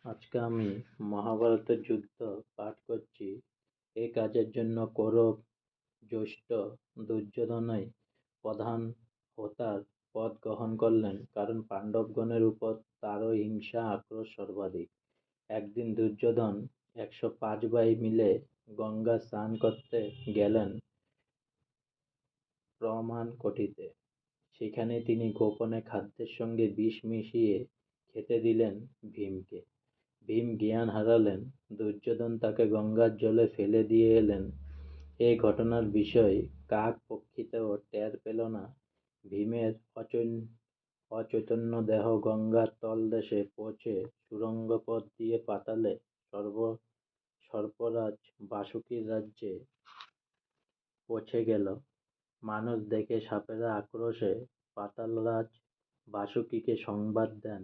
আজকে আমি মহাভারতের যুদ্ধ পাঠ করছি। এই কাজের জন্য কৌরব জ্যেষ্ঠ দুর্যোধনই প্রধান হোতার পদ গ্রহণ করলেন, কারণ পাণ্ডবগণের উপর তারও হিংসা আক্রোশ সর্বাধিক। একদিন দুর্যোধন 105 ভাই মিলে গঙ্গা স্নান করতে গেলেন প্রমাণকটিতে। সেখানে তিনি গোপনে খাদ্যের সঙ্গে বিষ মিশিয়ে খেতে দিলেন ভীমকে। ভীম জ্ঞান হারালেন। দুর্যোধন তাকে গঙ্গার জলে ফেলে দিয়ে এলেন। এই ঘটনার বিষয় কাক পক্ষিতেও টের পেল না। ভীমের অচৈতন্য দেহ গঙ্গার তলদেশে পৌঁছে সুড়ঙ্গ পথ দিয়ে পাতালে সর্পরাজ বাসুকীর রাজ্যে পৌঁছে গেল। মানুষ দেখে সাপেরা আক্রোশে পাতালরাজ বাসুকীকে সংবাদ দেন।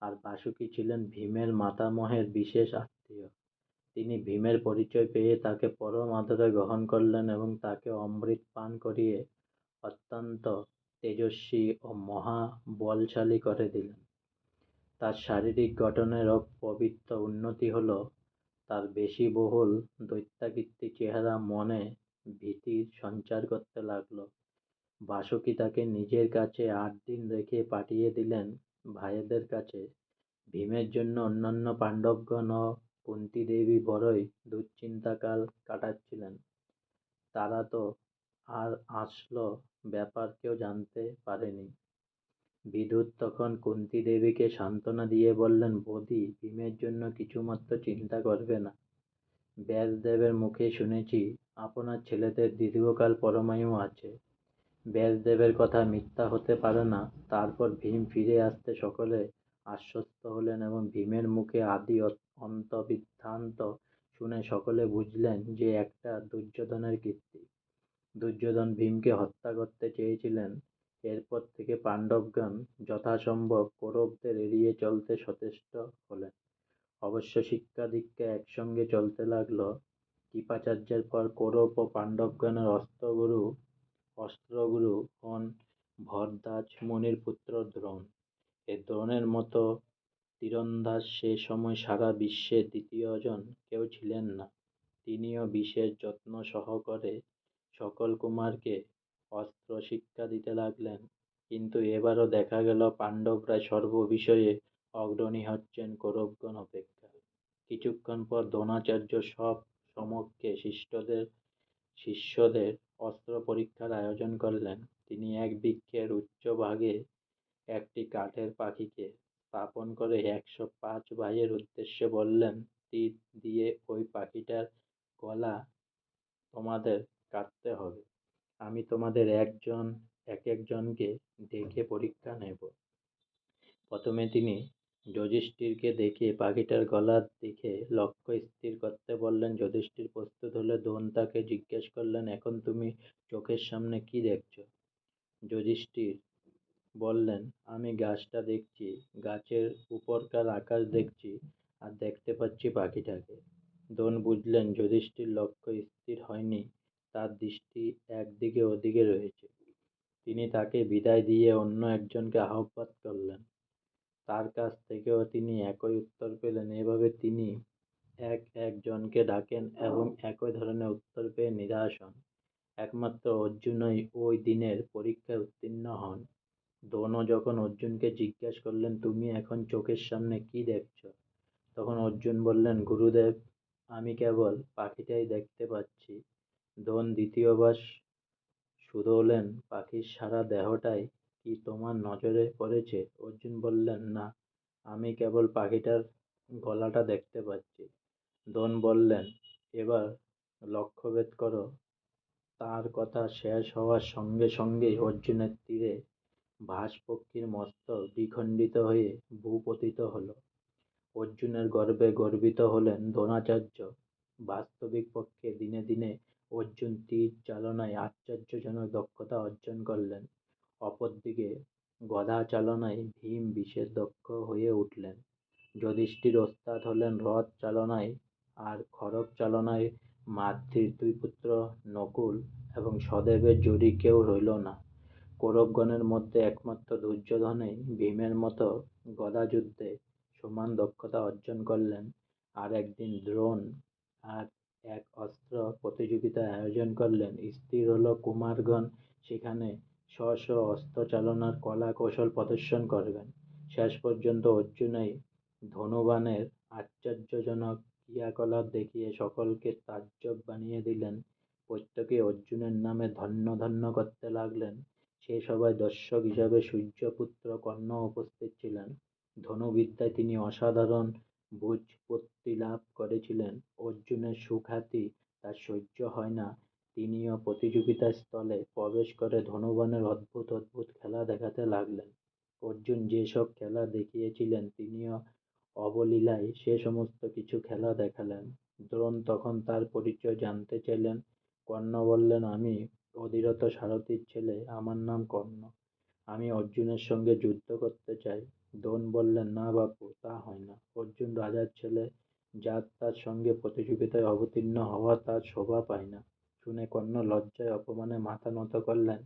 আর বাসুকী ছিলেন ভীমের মাতামহের বিশেষ আত্মীয়। তিনি ভীমের পরিচয় পেয়ে তাকে পরম আদরে গ্রহণ করলেন এবং তাকে অমৃত পান করিয়ে অত্যন্ত তেজস্বী ও মহা বলশালী করে দিলেন। তার শারীরিক গঠনেরও পবিত্র উন্নতি হল। তার বেশিবহুল দৈত্যাকৃতি চেহারা মনে ভীতির সঞ্চার করতে লাগল। বাসুকী তাকে নিজের কাছে 8 দিন রেখে পাঠিয়ে দিলেন ভাইদের কাছে। ভীমের জন্য অন্যান্য পাণ্ডবগণ ও কুন্তী দেবী বড়ই দুশ্চিন্তাকাল কাটাচ্ছিলেন। তারা তো আর আসল ব্যাপার কেউ জানতে পারেনি। বিদুর তখন কুন্তী দেবীকে সান্ত্বনা দিয়ে বললেন, বৌদি, ভীমের জন্য কিছুমাত্র চিন্তা করবে না। ব্যাসদেবের মুখে শুনেছি আপনার ছেলেদের দীর্ঘকাল পরমায়ু আছে। ব্যাসদেবের কথা মিথ্যা হতে পারে না। তারপর ভীম ফিরে আসতে সকলে আশ্বস্ত হলেন এবং ভীমের মুখে আদি অন্ত বৃত্তান্ত শুনে সকলে বুঝলেন যে একটা দুর্যোধনের কীর্তি। দুর্যোধন ভীমকে হত্যা করতে চেয়েছিলেন। এরপর থেকে পাণ্ডবগণ যথাসম্ভব কৌরবদের এড়িয়ে চলতে সচেষ্ট হলেন। অবশ্য শিক্ষা দীক্ষা একসঙ্গে চলতে লাগল। কৃপাচার্যের পর কৌরব ও পাণ্ডবগণের অস্ত্রগুরু হন ভরদ্বাজ মুনির পুত্র দ্রোণ। এই দ্রোণের মতো তীরন্দাজ সে সময় সারা বিশ্বে দ্বিতীয়জন কেউ ছিলেন না। তিনিও বিশেষ যত্ন সহকারে সকল কুমারকে অস্ত্র শিক্ষা দিতে লাগলেন। কিন্তু এবারও দেখা গেল পাণ্ডবরা সর্ববিষয়ে অগ্রণী হচ্ছেন কৌরবগণ অপেক্ষা। কিছুক্ষণ পর দ্রোণাচার্য সব সমক্ষে শিষ্যদের অস্ত্র পরীক্ষার আয়োজন করলেন। তিনি এক বৃক্ষের উচ্চভাগে একটি কাঠের পাখিকে স্থাপন করে 105 ভাইয়ের উদ্দেশ্যে বললেন, তীর দিয়ে ওই পাখিটার গলা তোমাদের কাটতে হবে। আমি তোমাদের এক একজনকে দেখে পরীক্ষা নেব। প্রথমে তিনি যুধিষ্ঠিরকে দেখে পাখিটার গলার দিকে লক্ষ্য স্থির করতে বললেন। যুধিষ্ঠির প্রস্তুত হলে দ্রোণ তাকে জিজ্ঞেস করলেন, এখন তুমি চোখের সামনে কি দেখছ? যুধিষ্ঠির বললেন, আমি গাছটা দেখছি, গাছের উপরকার আকাশ দেখছি, আর দেখতে পাচ্ছি পাখিটাকে। দ্রোণ বুঝলেন যুধিষ্ঠির লক্ষ্য স্থির হয়নি, তার দৃষ্টি একদিকে ওদিকে রয়েছে। তিনি তাকে বিদায় দিয়ে অন্য একজনকে আহ্বান করলেন। তার কাছ থেকেও তিনি একই উত্তর পেলেন। এভাবে তিনি একজনকে ডাকেন এবং একই ধরনের উত্তর পেয়ে নিরাশ হন। একমাত্র অর্জুনই ওই দিনের পরীক্ষায় উত্তীর্ণ হন। দ্রোণ যখন অর্জুনকে জিজ্ঞেস করলেন, তুমি এখন চোখের সামনে কি দেখছ? তখন অর্জুন বললেন, গুরুদেব, আমি কেবল পাখিটাই দেখতে পাচ্ছি। দ্রোণ দ্বিতীয়বার শুধোলেন, পাখির সারা দেহটাই কি তোমার নজরে পড়েছে? অর্জুন বললেন, না, আমি কেবল পাখিটার গলাটা দেখতে পাচ্ছি। দ্রোণ বললেন, এবার লক্ষ্যভেদ করো। তার কথা শেষ হওয়ার সঙ্গে সঙ্গেই অর্জুনের তীরে ভাসপক্ষীর মস্তক দ্বিখণ্ডিত হয়ে ভূপতিত হল। অর্জুনের গর্বে গর্বিত হলেন দ্রোণাচার্য। বাস্তবিক পক্ষে দিনে দিনে অর্জুন তীর চালনায় আশ্চর্যজনক দক্ষতা অর্জন করলেন। অপরদিকে গদা চালনায় ভীম বিশেষ দক্ষ হয়ে উঠলেন। যুধিষ্ঠির ওস্তাদ হলেন রথ চালনায়, আর খড়গ চালনায় মাদ্রির 2 পুত্র নকুল এবং সহদেবের জুড়ি কেউ রইল না। কৌরবগণের মধ্যে একমাত্র দুর্যোধনই ভীমের মতো গদাযুদ্ধে সমান দক্ষতা অর্জন করলেন। আর একদিন দ্রোণ আর এক অস্ত্র প্রতিযোগিতার আয়োজন করলেন। স্থির হলো কুমারগণ সেখানে স্ব স্ব অস্ত্র চালনার কলা কৌশল প্রদর্শন করবেন। শেষ পর্যন্ত অর্জুনই ধনুবাণের আশ্চর্যজনক ক্রিয়াকলাপ দেখিয়ে সকলকে তাজ্জব বানিয়ে দিলেন। প্রত্যেকে অর্জুনের নামে ধন্য ধন্য করতে লাগলেন। সেই সভায় দর্শক হিসাবে সূর্যপুত্র কর্ণ উপস্থিত ছিলেন। ধনুবিদ্যায় তিনি অসাধারণ ব্যুৎপত্তি লাভ করেছিলেন। অর্জুনের সুখ্যাতি তার সহ্য হয় না। তিনিও প্রতিযোগিতার স্থলে প্রবেশ করে ধনুবাণের অদ্ভুত অদ্ভুত খেলা দেখাতে লাগলেন। অর্জুন যে-সব খেলা দেখিয়েছিলেন তিনিও অবলীলায় সে সমস্ত কিছু খেলা দেখালেন। দ্রোণ তখন তার পরিচয় জানতে চাইলেন। কর্ণ বললেন, আমি অধিরথ সারথীর ছেলে, আমার নাম কর্ণ। আমি অর্জুনের সঙ্গে যুদ্ধ করতে চাই। দ্রোণ বললেন, না বাপু, তা হয় না। অর্জুন রাজার ছেলে, যার তার সঙ্গে প্রতিযোগিতায় অবতীর্ণ হওয়া তার শোভা পায় না। শুনে কর্ণ লজ্জায় অপমানে মাথা নত করলেন।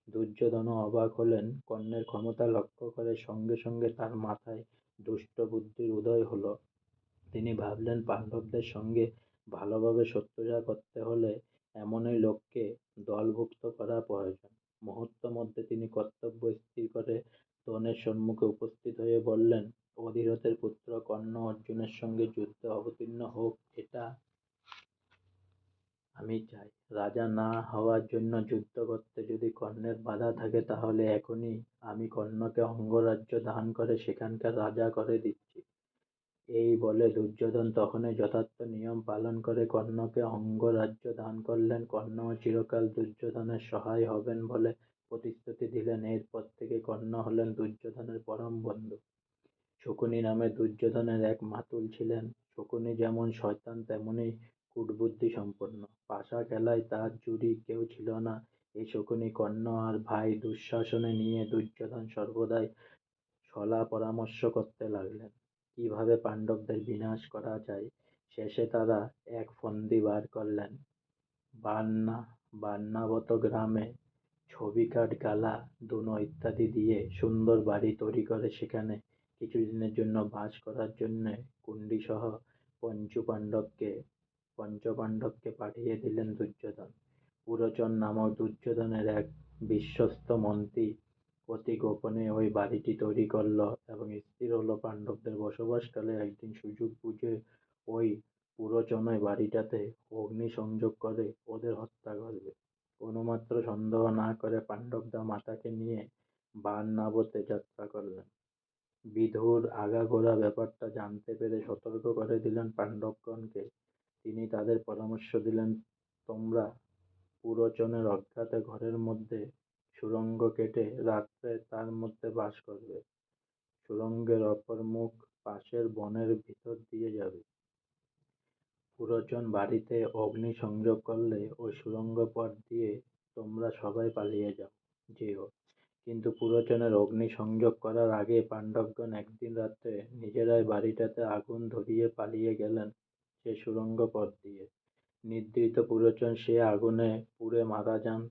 দুর্যোধনও অবাক হলেন। কর্ণের ক্ষমতা লক্ষ্য করে সঙ্গে সঙ্গে তার মাথায় দুষ্ট বুদ্ধির উদয় হলো। তিনি ভাবলেন, পাণ্ডবদের সঙ্গে ভালোভাবে শত্রুতা করতে হলে এমনই লোককে দলভুক্ত করা প্রয়োজন। মুহূর্ত মধ্যে তিনি কর্তব্য স্থির করে দ্রোণের সম্মুখে উপস্থিত হয়ে বললেন, অধিরথের পুত্র কর্ণ অর্জুনের সঙ্গে যুদ্ধে অবতীর্ণ হোক, এটা আমি চাই। রাজা না হওয়ার জন্য যুদ্ধ করতে যদি কর্ণের বাধা থাকে, তাহলে এখনই আমি কর্ণকে অঙ্গরাজ্য দান করে সেখানকার রাজা করে দিচ্ছি। এই বলে দুর্যোধন তখনই যথার্থ নিয়ম পালন করে কর্ণকে অঙ্গরাজ্য দান করলেন। কর্ণও চিরকাল দুর্যোধনের সহায় হবেন বলে প্রতিশ্রুতি দিলেন। এরপর থেকে কর্ণ হলেন দুর্যোধনের পরম বন্ধু। শকুনি নামে দুর্যোধনের এক মাতুল ছিলেন। শকুনি যেমন শয়তান তেমনি কূটবুদ্ধি সম্পন্ন। পাশা খেলায় তার জুড়ি কেউ ছিল না। এই শকুনি কর্ণ আর ভাই দুঃশাসনে নিয়ে দুর্যোধন সর্বদাই সলা পরামর্শ করতে লাগলেন, কিভাবে পাণ্ডবদের বিনাশ করা যায়। শেষে তারা এক ফন্দি বার করলেন। বার্নাবত গ্রামে ছবিকাঠ, গালা, ধুনো ইত্যাদি দিয়ে সুন্দর বাড়ি তৈরি করে সেখানে কিছুদিনের জন্য বাস করার জন্যে কুন্তিসহ পঞ্চপাণ্ডবকে পাঠিয়ে দিলেন দুর্যোধন। পুরোচন নামক দুর্যোধনের এক বিশ্বস্ত মন্ত্রী অতি গোপনে ওই বাড়িটি তৈরি করল এবং স্থির হলো পাণ্ডবদের বসবাসকালে একদিন সুযোগ বুঝে ওই পুরোচনই বাড়িটাতে অগ্নিসংযোগ করে ওদের হত্যা করবে। কোনোমাত্র সন্দেহ না করে পাণ্ডবরা মাতাকে নিয়ে বারনাবতে যাত্রা করলেন। বিধুর আগাগোড়া ব্যাপারটা জানতে পেরে সতর্ক করে দিলেন পাণ্ডবগণকে। তিনি তাদের পরামর্শ দিলেন, তোমরা পুরোচনের অজ্ঞাত ঘরের মধ্যে সুড়ঙ্গ কেটে রাত্রে তার মধ্যে বাস করবে। সুড়ঙ্গের অপর মুখ পাশের বনের ভিতর দিয়ে যাবে। পুরোচন বাড়িতে অগ্নি সংযোগ করলে ওই সুড়ঙ্গ পথ দিয়ে তোমরা সবাই পালিয়ে যেও। কিন্তু পুরোচনের অগ্নি সংযোগ করার আগে পাণ্ডবগণ একদিন রাত্রে নিজেরাই বাড়িটাতে আগুন ধরিয়ে পালিয়ে গেলেন সে সুড়ঙ্গ পথ দিয়ে। নিদ্রিত পুরোচন সে আগুনে পুড়ে মারা যান।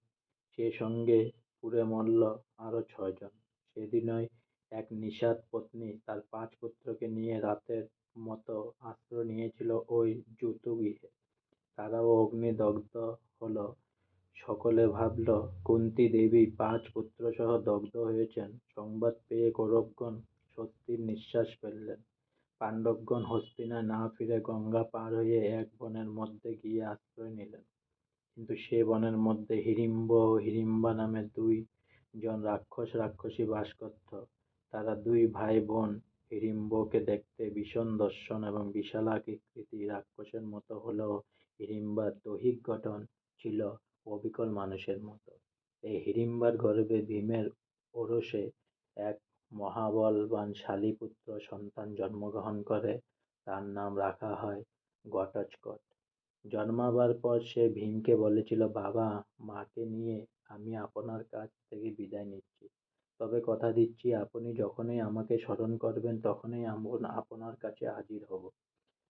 সে সঙ্গে পুড়ে মরল আরো 6 জন। সেদিনই এক নিষাদ পত্নী তার 5 পুত্রকে নিয়ে রাতের মতো আশ্রয় নিয়েছিল ওই জতুগৃহে। তারাও অগ্নিদগ্ধ হলো। সকলে ভাবল কুন্তী দেবী 5 পুত্রসহ দগ্ধ হয়েছেন। সংবাদ পেয়ে কৌরবগণ স্বস্তির নিঃশ্বাস ফেললেন। পাণ্ডবগণ হস্তিনায় না ফিরে গঙ্গা পার হয়ে এক বনের মধ্যে গিয়ে আশ্রয় নিলেন। কিন্তু সে বনের মধ্যে হিড়িম্ব ও হিড়িম্বা নামে 2 জন রাক্ষসী বাস করত। তারা 2 ভাই বোন। হিড়িম্বকে দেখতে ভীষণ দর্শন এবং বিশালাকৃতি রাক্ষসের মতো হলেও হিড়িম্বার দৈহিক গঠন ছিল অবিকল মানুষের মতো। এই হিড়িম্বার গর্ভে ভীমের ঔরসে এক মহাবলবান শালীপুত্র সন্তান জন্মগ্রহণ করে। তার নাম রাখা হয় ঘটোৎকচ। জন্মাবার পর সে ভীমকে বলেছিল, বাবা, মাকে নিয়ে আমি আপনার কাছ থেকে বিদায় নিচ্ছি। তবে কথা দিচ্ছি, আপনি যখনই আমাকে স্মরণ করবেন তখনই আপনার কাছে হাজির হব।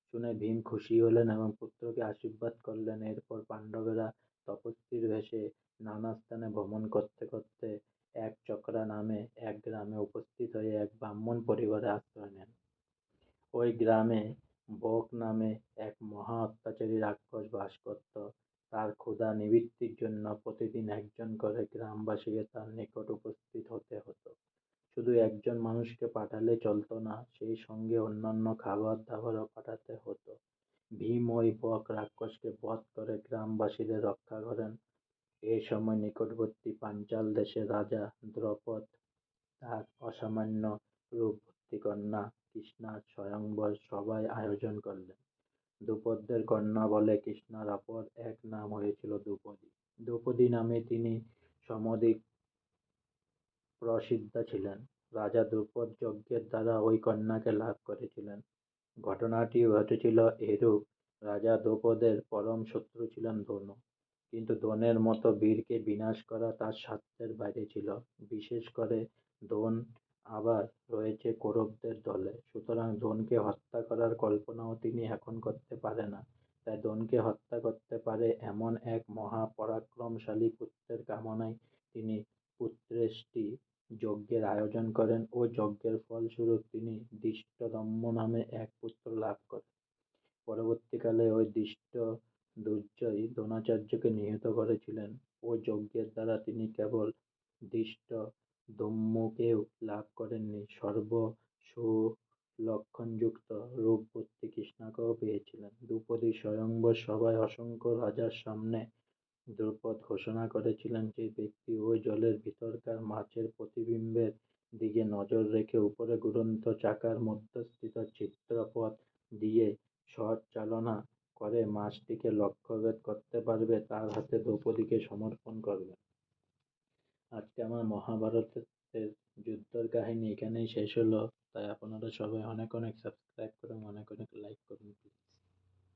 শুনে ভীম খুশি হলেন এবং পুত্রকে আশীর্বাদ করলেন। এরপর পাণ্ডবেরা তপস্বীর বেশে নানা স্থানে ভ্রমণ করতে করতে এক চক্রা নামে এক গ্রামে উপস্থিত হয়ে এক ব্রাহ্মণ পরিবারে আশ্রয় নেন। ওই গ্রামে বক নামে এক মহা অত্যাচারী রাক্ষস বাস করত। তার ক্ষুধা নিবৃত্তির জন্য প্রতিদিন একজন করে গ্রামবাসীকে তার নিকট উপস্থিত হতে হতো। শুধু একজন মানুষকে পাঠালে চলত না, সেই সঙ্গে অন্যান্য খাবার দাবারও পাঠাতে হতো। ভীম ওই বক রাক্ষসকে বধ করে গ্রামবাসীদের রক্ষা করেন। এই সময় নিকটবর্তী পাঞ্চাল দেশের রাজা দ্রৌপদ তার অসামান্য রূপবতী কন্যা কৃষ্ণার স্বয়ংবর সভার আয়োজন করলেন। দ্রৌপদের কন্যা বলে কৃষ্ণার অপর এক নাম হয়েছিল দ্রৌপদী। দ্রৌপদী নামে তিনি সমধিক প্রসিদ্ধা ছিলেন। রাজা দ্রুপদ যজ্ঞের দ্বারা ওই কন্যাকে লাভ করেছিলেন। ঘটনাটি ঘটেছিল এরূপ: রাজা দ্রৌপদের পরম শত্রু ছিলেন ধনু, কিন্তু ধনের মতো বীরকে বিনাশ করা তার সাধ্যের বাইরে ছিল। বিশেষ করে ধন আবার রয়েছে কৌরবদের দলে, সুতরাং ধনকে হত্যা করার কল্পনাও তিনি এখন করতে পারে না। তাই ধনকে হত্যা করতে পারে এমন এক মহাপরাক্রমশালী পুত্রের কামনায় তিনি পুত্রেষ্টি যজ্ঞের আয়োজন করেন ও যজ্ঞের ফলস্বরূপ তিনি ধৃষ্টদ্যম্ন নামে এক পুত্র লাভ করেন। পরবর্তীকালে ওই ধৃষ্ট দুর্জয় দ্রোণাচার্যকে নিহত করেছিলেন। ও যজ্ঞের দ্বারা তিনি কেবল ধৃষ্টদ্যুম্নকেও লাভ করেননি, সর্ব সুলক্ষণযুক্ত রূপবতী কৃষ্ণাকেও পেয়েছিলেন। দ্রৌপদী স্বয়ংবর সভায় অসংখ্য রাজার সামনে দ্রৌপদ ঘোষণা করেছিলেন, যে ব্যক্তি ওই জলের ভিতরকার মাছের প্রতিবিম্বের দিকে নজর রেখে উপরে ঘুরন্ত চাকার মধ্যস্থিত ছিদ্রপথ দিয়ে শর চালনা করে মাছটিকে লক্ষ্যভেদ করতে পারবে, তার হাতে দ্রৌপদীকে সমর্পণ করবে। আজকে আমার মহাভারতের যুদ্ধের কাহিনী এখানেই শেষ হলো। তাই আপনারা সবাই অনেক অনেক সাবস্ক্রাইব করুন, অনেক অনেক লাইক করুন।